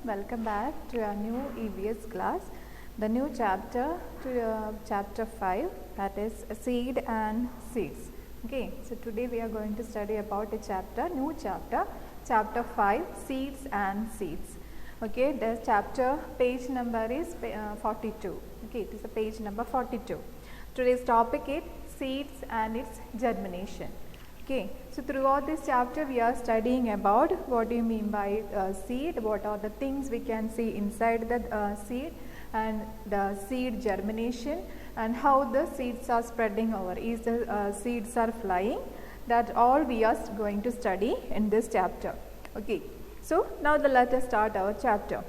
welcome back to our new EVS class, the new chapter to chapter 5, that is seed and seeds. Okay, so today we are going to study about a chapter, new chapter, chapter 5, seeds and seeds. Okay, the chapter page number is 42. Okay, it is the page number 42. Today's topic is seeds and its germination. Okay, so throughout this chapter we are studying about what do you mean by seed, what are the things we can see inside the seed, and the seed germination, and how the seeds are spreading over, is the seeds are flying, that all we are going to study in this chapter. Okay, so now let us start our chapter.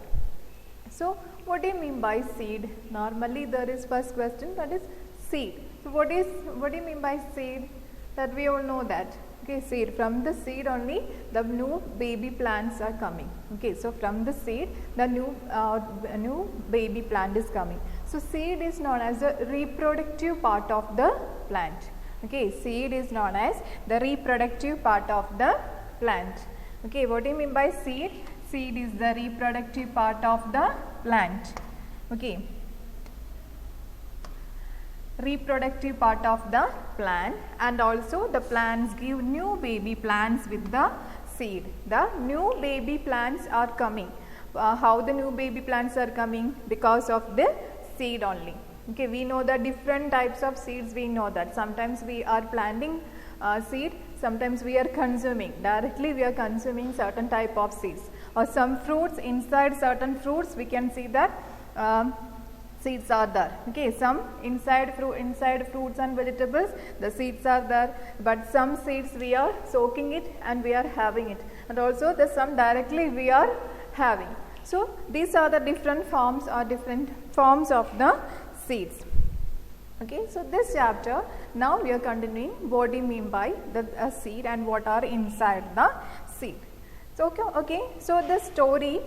So what do you mean by seed? Normally there is first question, that is seed. So what do you mean by seed? That we all know that. Okay, seed, from the seed only the new baby plants are coming. Okay, so from the seed the new baby plant is coming. So seed is known as the reproductive part of the plant. Okay, seed is known as the reproductive part of the plant. Okay, what do you mean by seed? Seed is the reproductive part of the plant. Okay, reproductive part of the plant, and also the plants give new baby plants with the seed. The new baby plants are coming. How the new baby plants are coming? Because of the seed only. Okay, we know the different types of seeds. We know that sometimes we are planting seed, sometimes we are consuming directly, we are consuming certain type of seeds, or some fruits, inside certain fruits we can see that seeds are there. Okay, some inside fruits and vegetables the seeds are there, but some seeds we are soaking it and we are having it, and also the some directly we are having. So these are the different forms of the seeds. Okay, so this chapter now we are continuing what do you mean by the seed and what are inside the seed. So okay, so the story,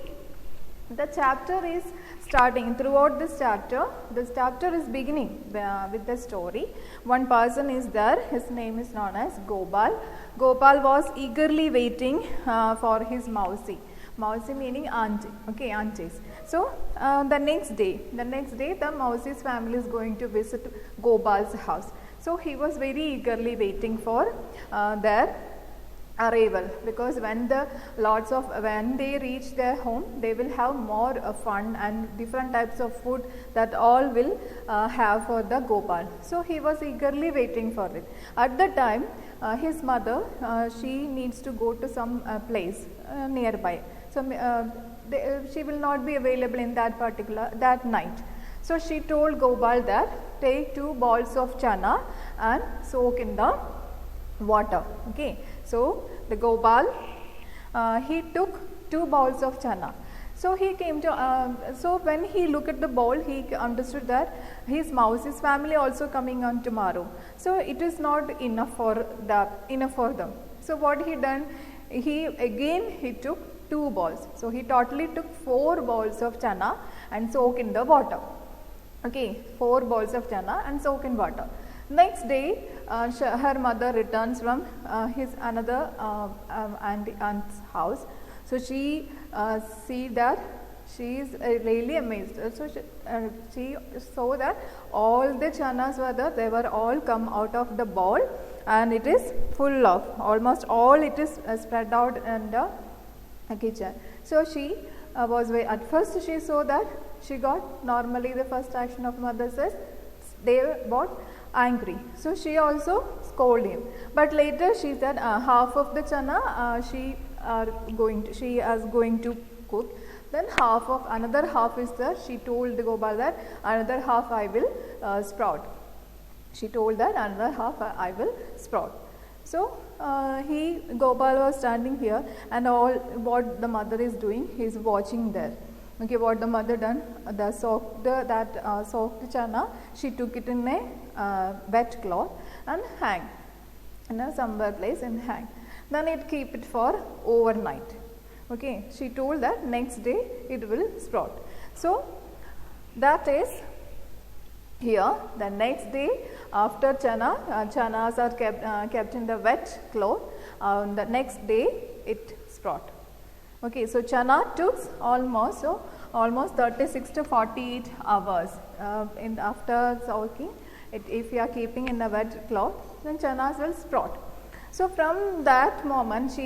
the chapter is starting. Throughout this chapter is beginning with the story. One person is there, his name is known as Gopal. Gopal was eagerly waiting for his Mausi. Mausi meaning auntie, okay, aunties. So the next day the Mausi's family is going to visit Gopal's house. So he was very eagerly waiting for their arrival, because when they reach their home they will have more fun and different types of food that all will have for the Gopal. So he was eagerly waiting for it. At the time his mother, she needs to go to some place nearby. So she will not be available in that night. So she told Gopal that take 2 balls of chana and soak in the water. Okay, so the Gopal he took 2 balls of chana. So he came to so when he looked at the bowl, he understood that his Mausi's family also coming on tomorrow. So it is not enough for them. So what he done? He took 2 balls. So he totally took 4 balls of chana and soak in the water. Okay, 4 balls of chana and soak in water. Next day, her mother returns from his another aunt's house. So she see that she is really amazed. So she saw that all the chanas were there; they were all come out of the bowl, and it is full of almost all. It is spread out in the kitchen. So she at first she saw that she got, normally the first action of mother says they got angry. So she also scolded him. But later she said half of the chana she is going to cook. Then another half is there. She told the Gopal that another half I will sprout. She told that another half I will sprout. So Gopal was standing here, and all what the mother is doing, he is watching there. Okay, what the mother done? The soaked chana, she took it in a wet cloth and hang in a somewhere place and hang. Then it keep it for overnight. Okay, she told that next day it will sprout. So that is here. The next day after chanas are kept in the wet cloth. The next day it sprout. Okay, so chana took almost 36 to 48 hours after soaking. If you are keeping in a wet cloth, then chanas will sprout. So from that moment,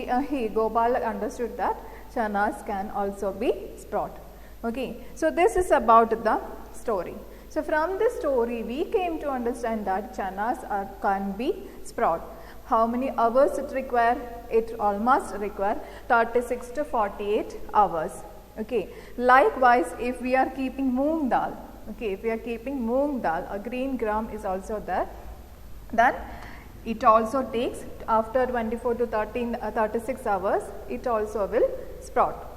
Gopal understood that chanas can also be sprout. Okay, so this is about the story. So from this story, we came to understand that chanas can be sprout. How many hours it require? It almost require 36 to 48 hours. Okay. Likewise, if we are keeping moong dal, okay, if we are keeping moong dal, a green gram is also there, then it also takes after 24 to 36 hours, it also will sprout.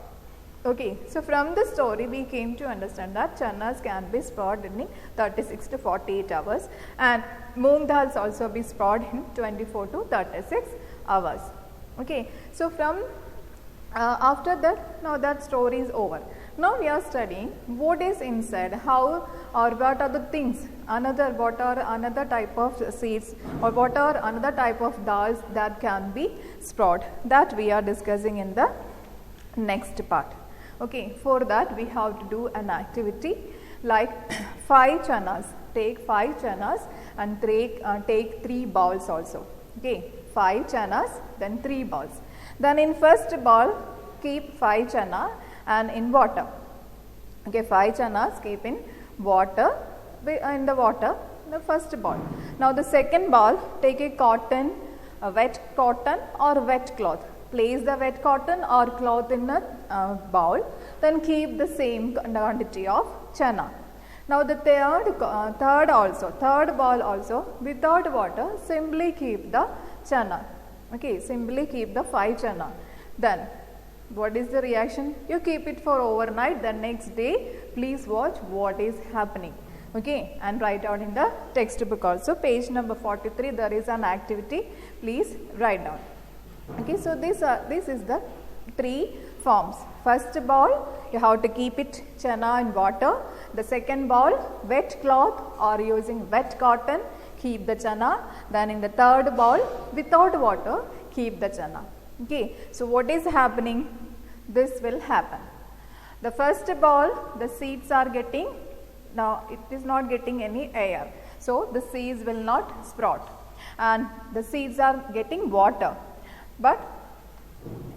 Okay, so from the story we came to understand that chanas can be sprouted in 36 to 48 hours and moong dals also be sprouted in 24 to 36 hours. Okay, so from after that, now that story is over. Now we are studying what is inside, how or what are the things, what are another type of seeds or what are another type of dals that can be sprouted, that we are discussing in the next part. Okay, for that we have to do an activity like 5 chanas. Take 5 chanas and take 3 balls also. Okay, 5 chanas, then 3 balls. Then in first ball, keep 5 chana and in water. Okay, 5 chanas keep in water, the first ball. Now the second ball, take a wet cotton or wet cloth. Place the wet cotton or cloth in a bowl, then keep the same quantity of chana. Now the third ball also, without water, simply keep the chana. Okay, simply keep the 5 chana. Then what is the reaction? You keep it for overnight, the next day please watch what is happening. Okay, and write out in the textbook also, page number 43, there is an activity, please write down. Okay, so this is the 3 forms. First ball, you have to keep it chana in water. The second ball, wet cloth or using wet cotton, keep the chana. Then in the third ball, without water, keep the chana. Okay, so what is happening? This will happen. The first ball, the seeds are getting, now it is not getting any air. So the seeds will not sprout. And the seeds are getting water. But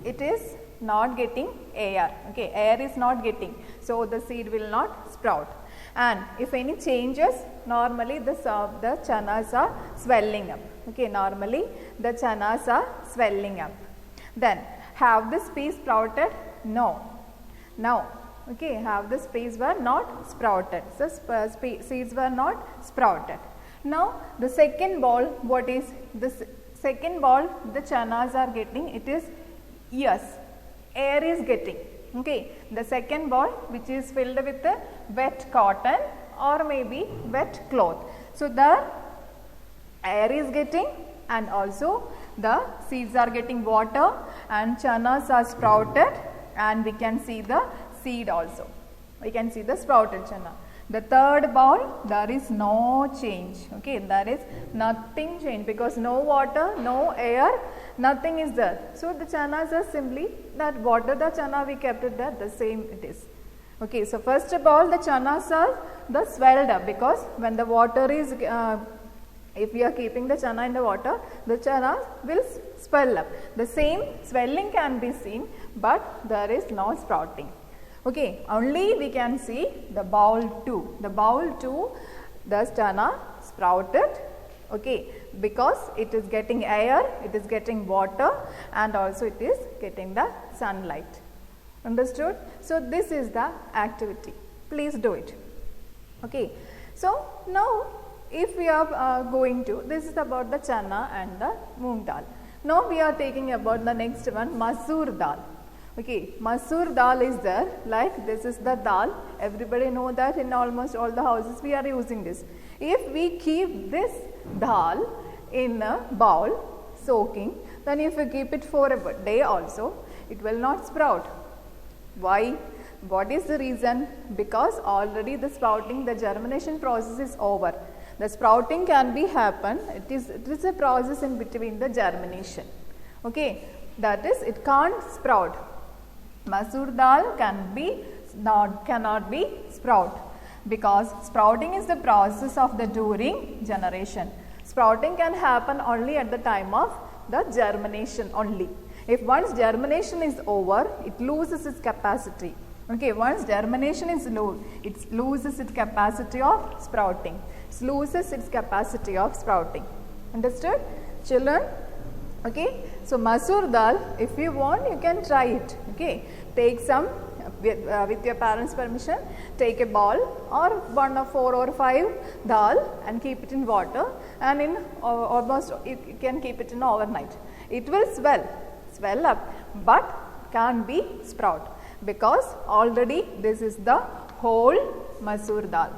it is not getting air. Okay, air is not getting, so the seed will not sprout. And if any changes, normally the chanas are swelling up. Okay, normally the chanas are swelling up. Then have this piece sprouted? No. Okay, have this piece were not sprouted. So seeds were not sprouted. Now the second ball, what is this? Second ball, the chanas are getting, it is yes, air is getting. Okay, the second ball which is filled with the wet cotton or maybe wet cloth. So the air is getting and also the seeds are getting water and chanas are sprouted and we can see the seed also. We can see the sprouted chana. The third ball, there is no change. Okay, there is nothing change because no water, no air, nothing is there. So the chanas are simply that water, the chana we kept it there, the same it is. Okay, so first of all, the chanas are the swelled up because when the water is, if we are keeping the chana in the water, the chana will swell up. The same swelling can be seen, but there is no sprouting. Okay, only we can see the bowl 2. The bowl 2, the chana sprouted, okay, because it is getting air, it is getting water and also it is getting the sunlight. Understood? So this is the activity. Please do it. Okay, so now if we are going to, this is about the chana and the moong dal. Now we are taking about the next one, masoor dal. Okay, masoor dal is there, like this is the dal, everybody know that in almost all the houses we are using this. If we keep this dal in a bowl soaking, then if we keep it for a day also, it will not sprout. Why? What is the reason? Because already the sprouting, the germination process is over. The sprouting can be happen, it is a process in between the germination. Okay, that is it can't sprout. Masoor dal cannot be sprout, because sprouting is the process of the during generation. Sprouting can happen only at the time of the germination only. If once germination is over, it loses its capacity. Okay, once germination is low, it loses its capacity of sprouting. It loses its capacity of sprouting. Understood, children? Okay, so masoor dal, if you want, you can try it. Okay, take some with your parents' permission. Take a ball or 1 or 4 or 5 dal and keep it in water, and in almost you can keep it in overnight. It will swell up, but can't be sprout, because already this is the whole masoor dal.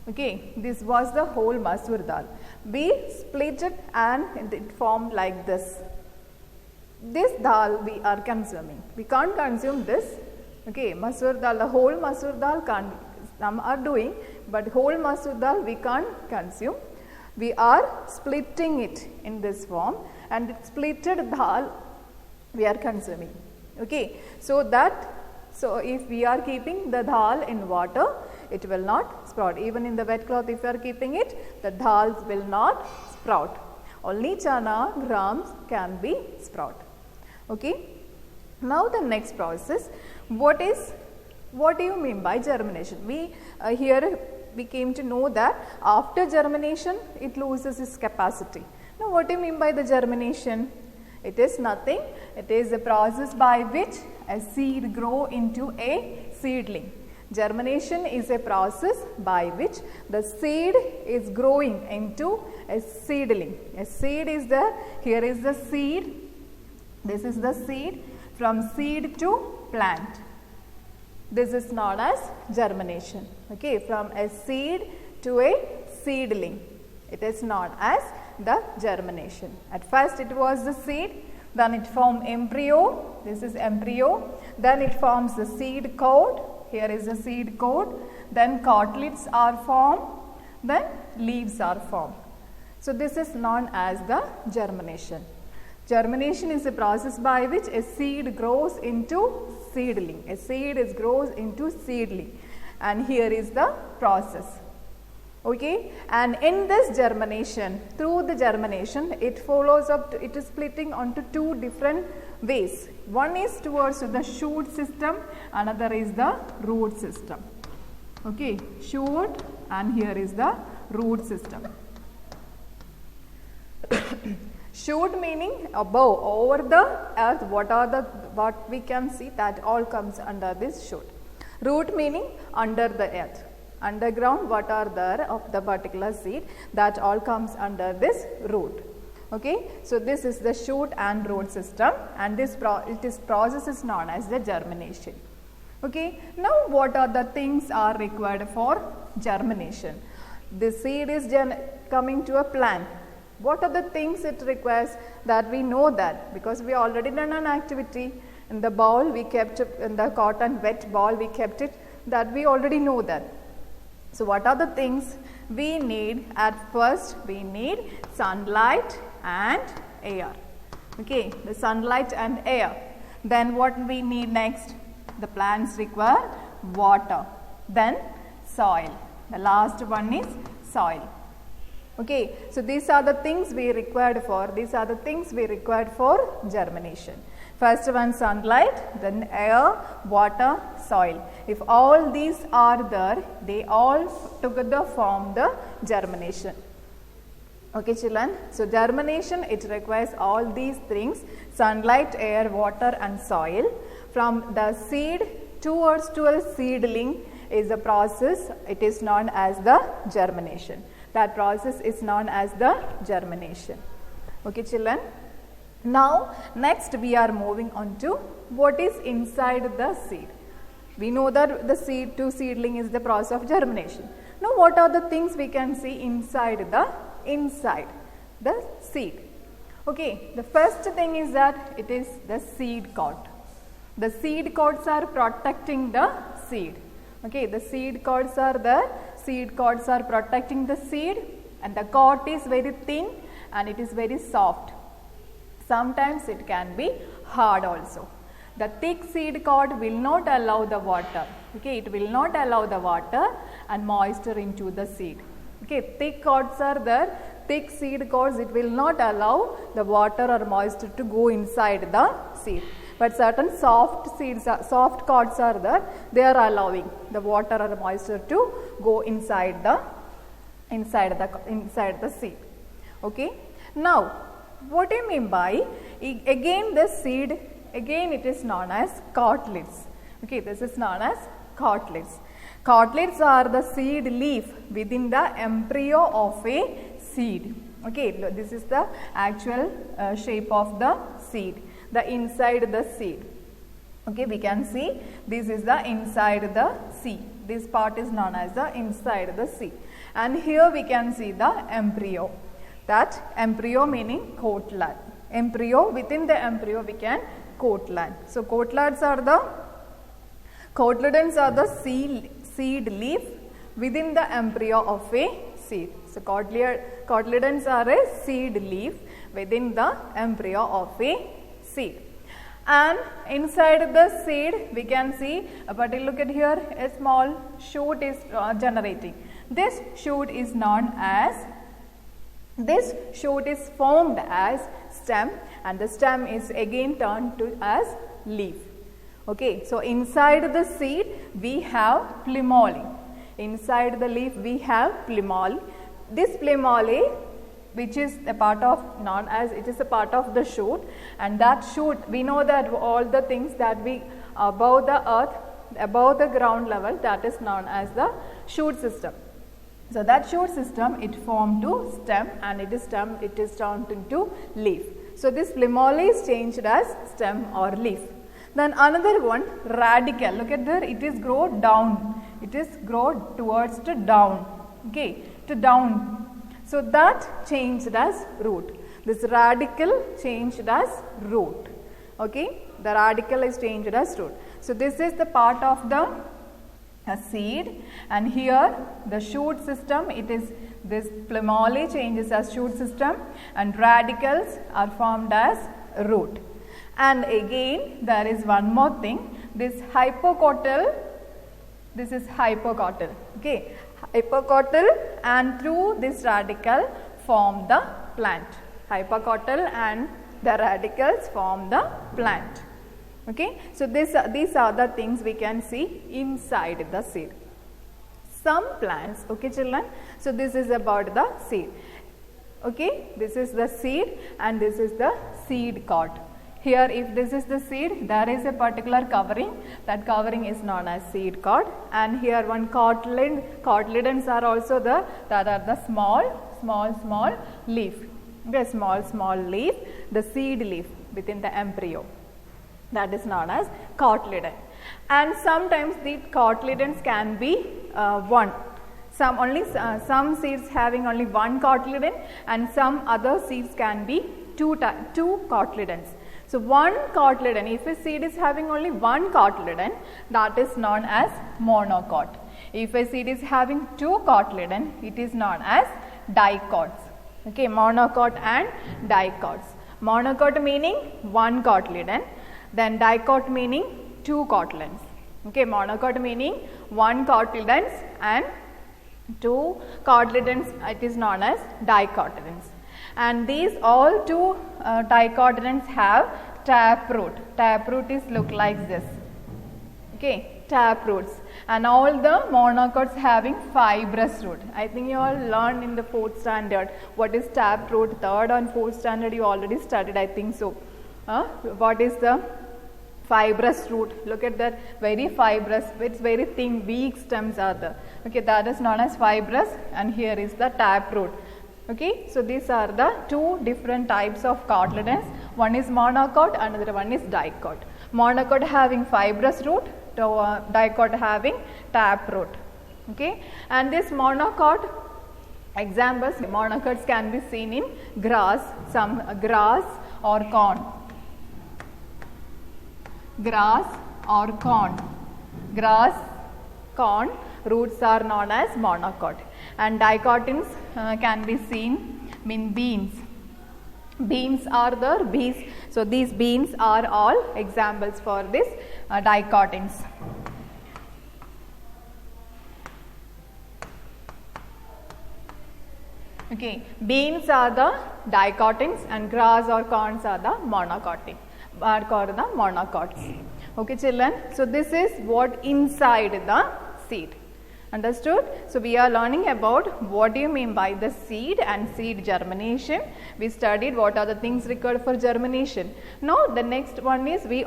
Okay, this was the whole masoor dal. We split it and it formed like this. This dal we are consuming. We can't consume this. Okay, masoor dal, the whole masoor dal can't, some are doing, but whole masoor dal we can't consume. We are splitting it in this form, and splitted dal we are consuming. Okay, so if we are keeping the dal in water, it will not sprout. Even in the wet cloth, if you are keeping it, the dals will not sprout. Only chana, grams can be sprout. Okay, now the next process. What do you mean by germination? Here we came to know that after germination it loses its capacity. Now what do you mean by the germination? It is nothing. It is a process by which a seed grow into a seedling. Germination is a process by which the seed is growing into a seedling. A seed is there. Here is the seed. This is the seed. From seed to plant. This is known as germination. Okay, from a seed to a seedling. It is known as the germination. At first it was the seed, then it formed embryo. This is embryo. Then it forms the seed coat. Here is the seed coat. Then cotyledons are formed. Then leaves are formed. So this is known as the germination. Germination is a process by which a seed grows into seedling. A seed grows into seedling. And here is the process. Okay, and in this germination, through the germination, it follows up, it is splitting onto 2 different ways. One is towards the shoot system, another is the root system. Okay, shoot, and here is the root system. Shoot meaning above, over the earth, what we can see, that all comes under this shoot. Root meaning under the earth. Underground, what are there of the particular seed, that all comes under this root. Okay, so this is the shoot and root system, and this process is known as the germination. Okay, now what are the things are required for germination? The seed is coming to a plant. What are the things it requires? That we know that, because we already done an activity. In the bowl we kept, in the cotton wet ball we kept it, that we already know that. So what are the things we need? At first we need sunlight and air. Okay, the sunlight and air. Then what we need next? The plants require water. Then soil. The last one is soil. Okay, so these are the things we required for. These are the things we required for germination. First one sunlight, then air, water, soil. If all these are there, they all together form the germination. Okay children, so germination, it requires all these things: sunlight, air, water and soil. From the seed towards to a seedling is a process, it is known as the germination. That process is known as the germination. Okay children. Now next we are moving on to what is inside the seed. We know that the seed to seedling is the process of germination. Now what are the things we can see inside the seed? Okay, the first thing is that it is the seed coat. The seed coats are protecting the seed. Okay, the seed coats are there. Seed coats are protecting the seed, and the coat is very thin and it is very soft. Sometimes it can be hard also. The thick seed coat will not allow the water. Okay, it will not allow the water and moisture into the seed. Okay, thick coats are there. Thick seed coats, it will not allow the water or moisture to go inside the seed. But certain soft coats are there. They are allowing the water or moisture to go inside the seed. Okay. Now, what do you mean by again the seed? Again, it is known as cotyledons. Okay, this is known as cotyledons. Cotyledons are the seed leaf within the embryo of a seed. Okay, this is the actual shape of the seed, the inside the seed. Okay, we can see this is the inside the seed. This part is known as the inside the seed. And here we can see the embryo. That embryo meaning cotyledon. Embryo, within the embryo we can cotyledon. So cotyledons are the seed leaf within the embryo of a seed. So cotyledons are a seed leaf within the embryo of a seed. And inside the seed we can see, but look at here, a small shoot is generating. This shoot is formed as stem, and the stem is again turned to as leaf. Okay, so inside the seed we have plumule. Inside the leaf we have plumule. This plumule, which is a part of the shoot, and that shoot, we know that all the things that we above the earth, above the ground level, that is known as the shoot system. So that shoot system, it formed to stem, and it is turned into leaf. So this plumule is changed as stem or leaf. Then another one, radicle. Look at there, it is grow down. It is grow towards to down. Okay, to down. So that changed as root. This radicle changed as root. Okay, the radicle is changed as root. So this is the part of the seed, and here the shoot system, it is this plumule changes as shoot system, and radicals are formed as root. And again there is one more thing, this hypocotyl, this is hypocotyl. Okay, hypocotyl, and through this radicle form the plant. Hypocotyl and the radicals form the plant. Okay, so these are the things we can see inside the seed. Some plants, okay children, so this is about the seed. Okay, this is the seed and this is the seed coat. Here, if this is the seed, there is a particular covering. That covering is known as seed coat. And here one cotyledons are also there. That are the small leaf. Okay, small leaf, the seed leaf within the embryo. That is known as cotyledon. And sometimes the cotyledons can be one. Some seeds having only one cotyledon, and some other seeds can be two cotyledons. So one cotyledon, if a seed is having only one cotyledon, that is known as monocot. If a seed is having two cotyledon, it is known as dicots. Okay, monocot and dicots. Monocot meaning one cotyledon, then dicot meaning two cotyledons. Okay, monocot meaning one cotyledons and two cotyledons, it is known as dicotyledons. And these all two dicotyledons have taproot. Taproot is look like this. Okay, taproots. And all the monocots having fibrous root. I think you all learned in the 4th standard what is taproot. 3rd and 4th standard you already studied, I think so. What is the fibrous root? Look at that, very fibrous, it's very thin, weak stems are there. Okay, that is known as fibrous, and here is the taproot. Okay, so these are the two different types of cotyledons. One is monocot, another one is dicot. Monocot having fibrous root, dicot having taproot. Okay, and this monocot, examples, monocots can be seen in grass, some grass or corn. Grass or corn. Grass, corn, roots are known as monocot. And dicotyledons can be seen in beans. Beans are there, bees. So these beans are all examples for this dicotyns. Okay, beans are the dicotyns and grass or corns are the monocotyl, are called the monocots. Okay children, so this is what inside the seed. Understood? So we are learning about what do you mean by the seed and seed germination. We studied what are the things required for germination. Now the next one is we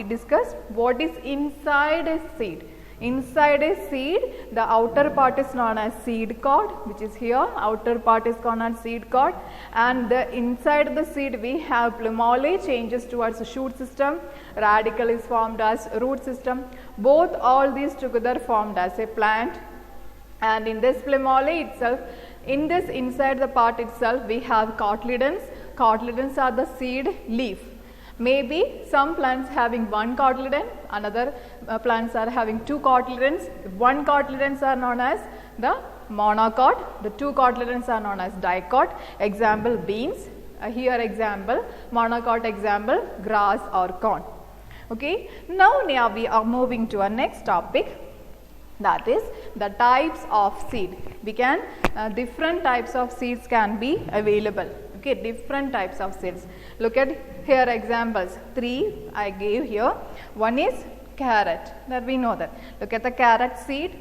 discussed what is inside a seed. Inside a seed, the outer part is known as seed coat, which is here. Outer part is called as seed coat, and inside the seed we have plumule changes towards a shoot system. Radicle is formed as root system. Both all these together formed as a plant. And in this plumule itself, inside the part itself, we have cotyledons. Cotyledons are the seed leaf. Maybe some plants having one cotyledon, another plants are having two cotyledons. One cotyledons are known as the monocot, the two cotyledons are known as dicot. Example beans, here example monocot, example grass or corn. Okay, now we are moving to our next topic, that is the types of seed. We can different types of seeds can be available. Okay, different types of seeds. Look at here examples, 3 I gave here. One is carrot, that we know that. Look at the carrot seed.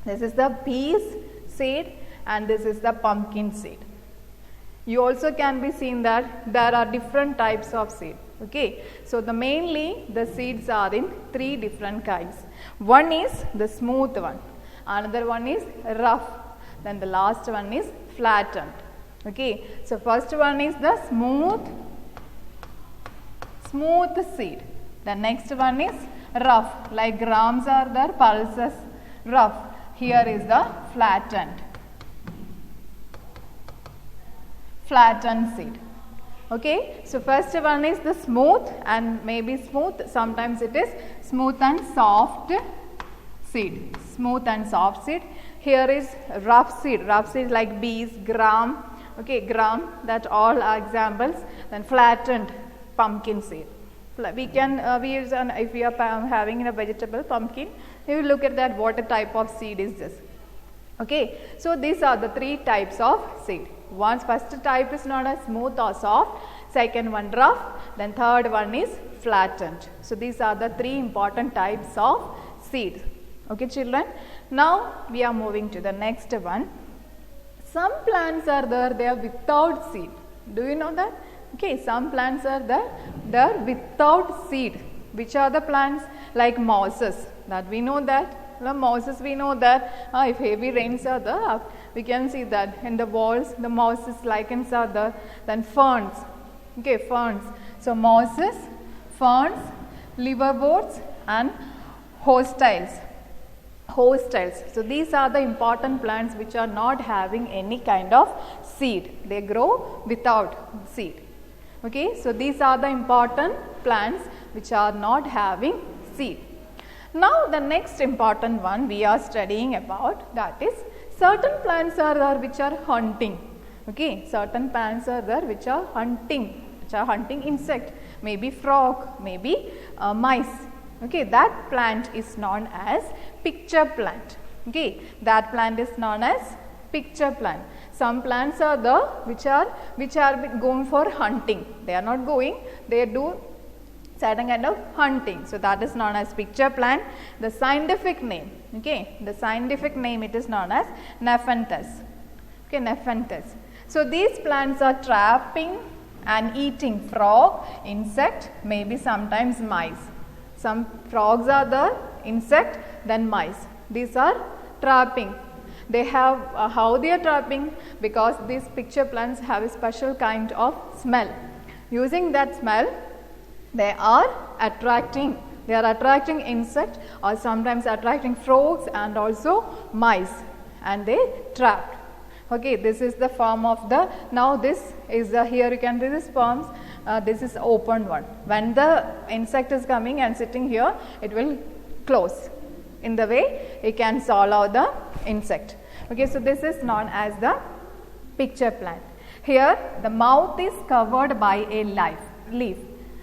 This is the peas seed and this is the pumpkin seed. You also can be seen that there are different types of seed. Okay, so mainly the seeds are in 3 different kinds. One is the smooth one, another one is rough, then the last one is flattened. Okay, so first one is the smooth seed. The next one is rough, like grams are there, pulses, rough. Here is the flattened seed. Okay, so first one is the smooth, and maybe smooth, sometimes it is smooth and soft seed. Smooth and soft seed. Here is rough seed like bees, gram. Okay, gram, that all are examples. Then flattened pumpkin seed. We can we use if we are having a vegetable pumpkin, we will look at that what type of seed is this. Okay, so these are the 3 types of seed. First type is known as smooth or soft, second one rough, then third one is flattened. So these are the 3 important types of seeds. Okay children, now we are moving to the next one. Some plants are there, they are without seed. Do you know that? Okay, some plants are there, they are without seed. Which are the plants? Like mosses, that we know that. Mosses, we know that if heavy rains are there, we can see that in the walls, the mosses, lichens are there. Then ferns, okay, ferns. So mosses, ferns, liverworts and hostels. So these are the important plants which are not having any kind of seed. They grow without seed. Okay, so these are the important plants which are not having seed. Now the next important one we are studying about, that is certain plants are there which are hunting. Okay, certain plants are there which are hunting insect, maybe frog, maybe mice. Okay, that plant is known as picture plant. Okay, that plant is known as picture plant. Some plants are there which are going for hunting. They are not going, they do certain kind of hunting. So that is known as picture plant. The scientific name, okay, the scientific name, it is known as Nepenthes. Okay, Nepenthes. So these plants are trapping and eating frog, insect, maybe sometimes mice. Some frogs are there, insect, then mice. These are trapping. They have how they are trapping, because these picture plants have a special kind of smell. Using that smell, they are attracting insect or sometimes attracting frogs and also mice, and they trapped. Okay, this is the form of the, now this is the, here you can see this forms, this is open one. When the insect is coming and sitting here, it will close. In the way it can swallow the insect. Okay, so this is known as the picture plant. Here the mouth is covered by a leaf.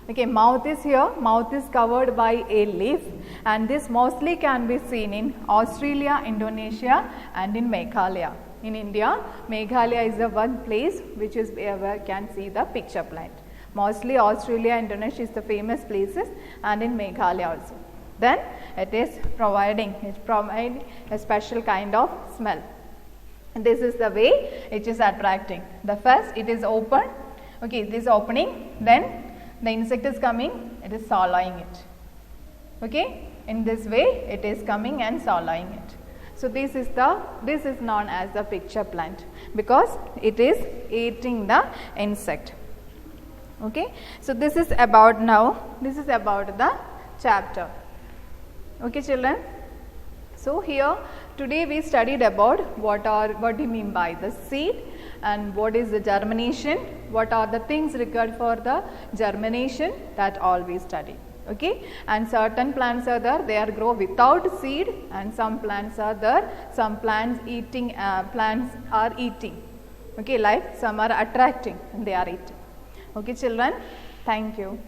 Okay, mouth is here, mouth is covered by a leaf, and this mostly can be seen in Australia, Indonesia and in Meghalaya. In India, Meghalaya is the one place which is where we can see the picture plant. Mostly Australia, Indonesia is the famous places, and in Meghalaya also. Then it is providing a special kind of smell. And this is the way it is attracting. The first it is open, okay, this opening, then the insect is coming, it is swallowing it. Okay, in this way it is coming and swallowing it. So this is known as the picture plant because it is eating the insect. Okay, so this is about the chapter. Okay, children. So here today we studied about what do you mean by the seed and what is the germination, what are the things required for the germination, that all we studied. Okay, and certain plants are there, they are grow without seed, and some plants are there, some plants are eating. Okay, like some are attracting and they are eating. Okay, children, thank you.